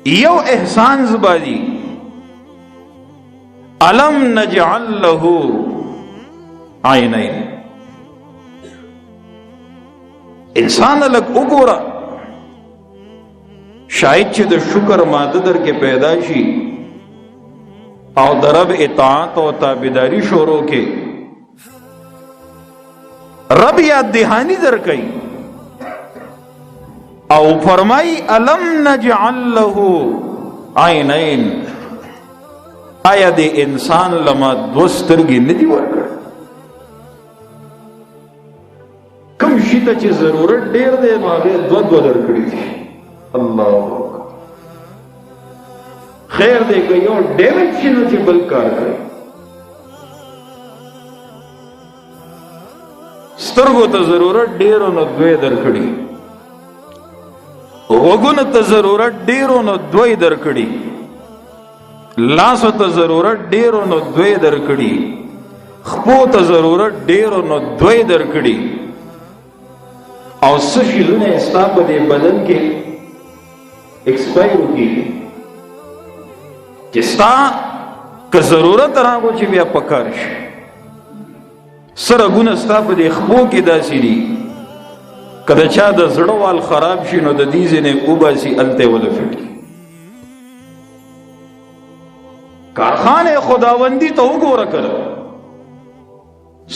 یو احسان زبادی الم نجعل له عینین. انسان لگ اگورا شاید چې د شکر ماده در کې پیدا شي او درب اطاعت او تابعداری شروع کې رب یاد دهانی در کئی او فرمائی الم نجعل له عینین. آیا دے انسان لما دوسترگی ندی ورکر؟ کم شیطا چی ضرورت دیر دے ماغی دو در کری دی. اللہ خیر دے گئی اور ڈیویڈ شیطا چی بلکار کری. سترگو تا ضرورت دیرو نو دوی در کڑی، وگون تا ضرورت دیرو نو دوی در کڑی، لاسو تا ضرورت دیرو نو دوی در کڑی، خپو تا ضرورت دیرو نو دوی در کڑی. او سشیلون استاپ دے بدن کے ایکسپائر کی چستا که ضرورت رانگو چی بیا پکارش سر اگون استا پا دی خبو کی داسی دی کدا چا دا زڑوال خراب شی نو دا دیزی نے اوباسی التے ولفٹی. کارخان خداوندی تا اگو رکل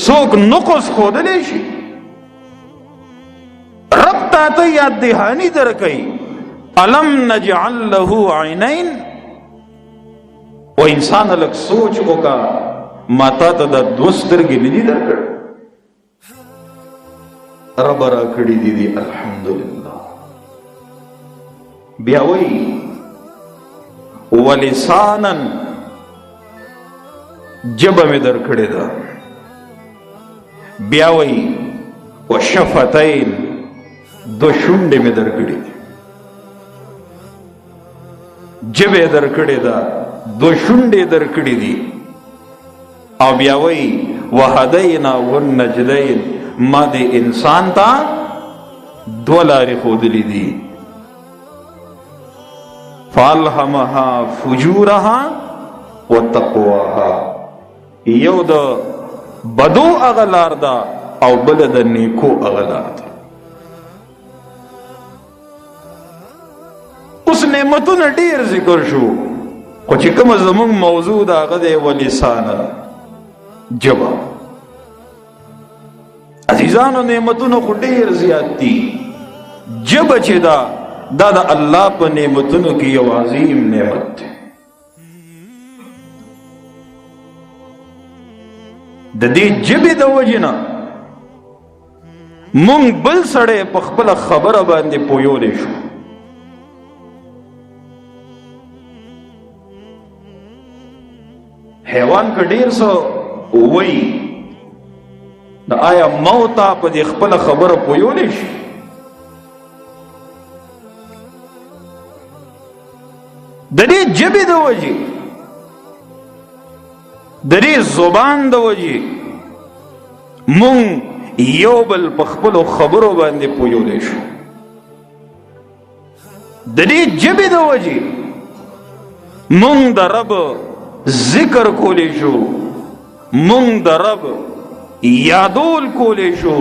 سوک نقص خودلے شی رب تا تا یاد دہانی در کئی الم نجعل له عینین. و انسان لگ سوچ کو کا ماتا تا دا دوسترگی ندی در کر رب را کڑی دی دی الحمدللہ. بیاوئی ولسانن جب میں در کڑی دا. بیاوئی وشفتین دو شنڈے میں در کڑی دی. جب در کڑی دا دو شنڈے در کڑی دی. او بیاوئی وحدینا والنجدین ما دے انسان تا دو لاری خودلی دی. فالہمہا فجورہا وتقواہا. یو دا بدو اغلار دا او بلد نیکو اغلار دا. اس نعمتون دیر ذکر شو خو چې کوم زمون موضوع دا غده ولسانا جبا. عزیزانو نعمتونو خو ډیر زیات دي. جبا چې دا دا الله په نعمتونو کې یو عظیم نعمت دی. د دې جبې د وجنه مونږ بل سړی په خپل خبره باندې پویولی شو. حیوان که ډیر سو وی دا آیا موتا پا دی خپل خبر پویولیش؟ دا دی جبی دا وجی دا دی زبان دا وجی مون یو بل پا خپل خبرو باندې پویولیش. دا دی جبی دا وجی مون دا رب ذکر کولی شو، مونږ د رب یادول کولی شو،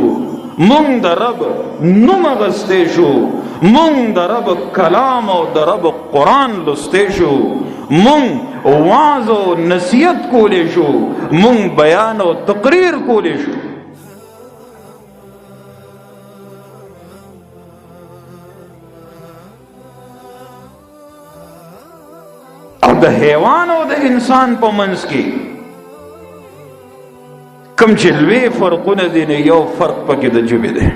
مونږ د رب نوم اغستی شو، مونږ د رب کلام او د رب قرآن لستی شو، مونږ واعظ او نصیحت کولی شو، مونږ بیان او تقریر کولی شو. او د حیوان او د انسان په منځ کې کم چې لوی فرقونه دي نه یو فرق پکې د ژبې دی.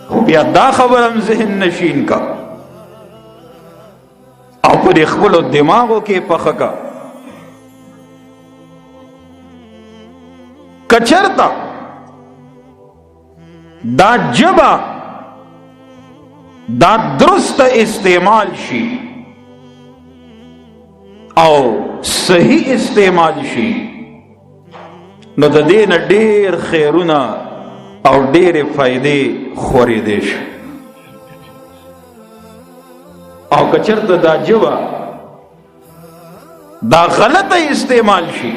خو بیا دا خبر هم ذهن نشین کا او پر خپلو دماغو کې پخه کا. کچرتا دا ژبه دا درست استعمال شي او صحیح استعمال شي نو د دې نه ډېر خیرونه او ډېرې فایدې خورېدی شي. او کچرته دا جبا دا غلطه استعمال شي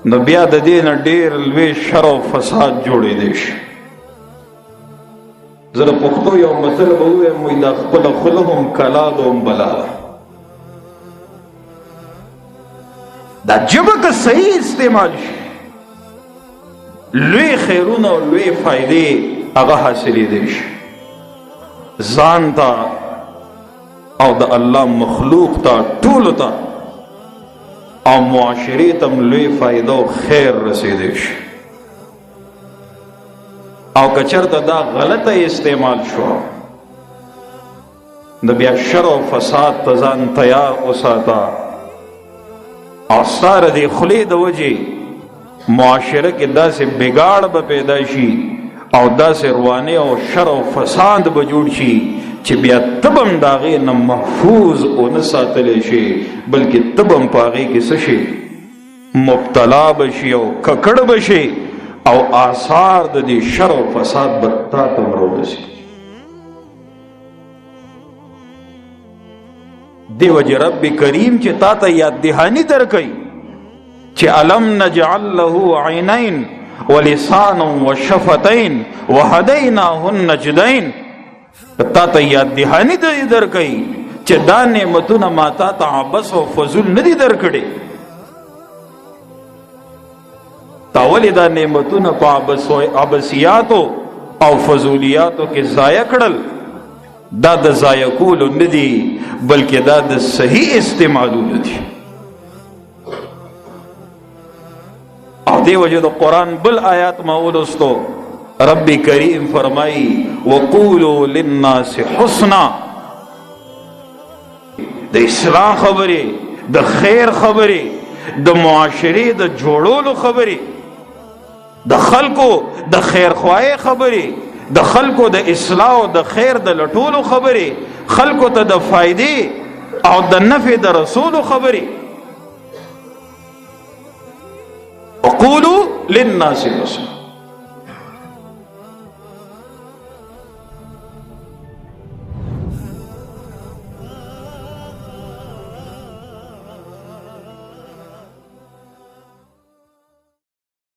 نو بیا د دې نه ډېر لوی شر او فساد جوړېدی شي. زه د پښتو یو متل به ووایم، وایي دا خپله خوله هم کلا ده هم بلا ده. دا ژبه که صحیح استعمال شي لوی خیرونه او لوی فایدې هغه حاصلېدی شي ځان ته او د الله مخلوق ته ټولو ته او معاشرې ته هم لوی فایده او خیر رسېدی شي. او که چېرته دا غلطه استعمال شو د بیا شر او فساد ته ځان تیار وساته او ستا د دې خولې د وجې معاشره کې داسې بګاړ به پیدا شي او داسې روانې او شر او فساد به جوړ شي چې بیا تب هم د هغې نه محفوظ ونه ساتلی شي بلکې تب هم په هغې کې څه شي مبتلا به شي او ککړ به شي او آثار د دې شر او فساد به تا ته هم راورسي. دی وجه رب کریم چې تا ته یاد دهاني درکوي چې الم نجعل له عینین ولسانا وشفتین وهدیناه النجدین. تا ته یاد دهاني درکوي چې دا نعمتونه ما تا ته عبس او فضول نه دي درکړي. تا ولې دا نعمتونه په عبسیاتو او فضولیاتو کې ضایع کړل؟ دا د ضایع کولو نه دي بلکې دا د صحیح استعمالونه دي. او دې وجه د قرآن بل آیات ما ولوستو، رب کریم فرمائی وقولوا للناس حسنا. د اصلاح خبرې، د خیر خبرې، د معاشرې د جوړولو خبرې، د خلکو د خیرخواهۍ خبرې، د خلکو د اصلاح او د خیر د لټولو خبرې، خلکو ته د فائدې او د نفع د رسولو خبرې. وقولوا للناس حسنا.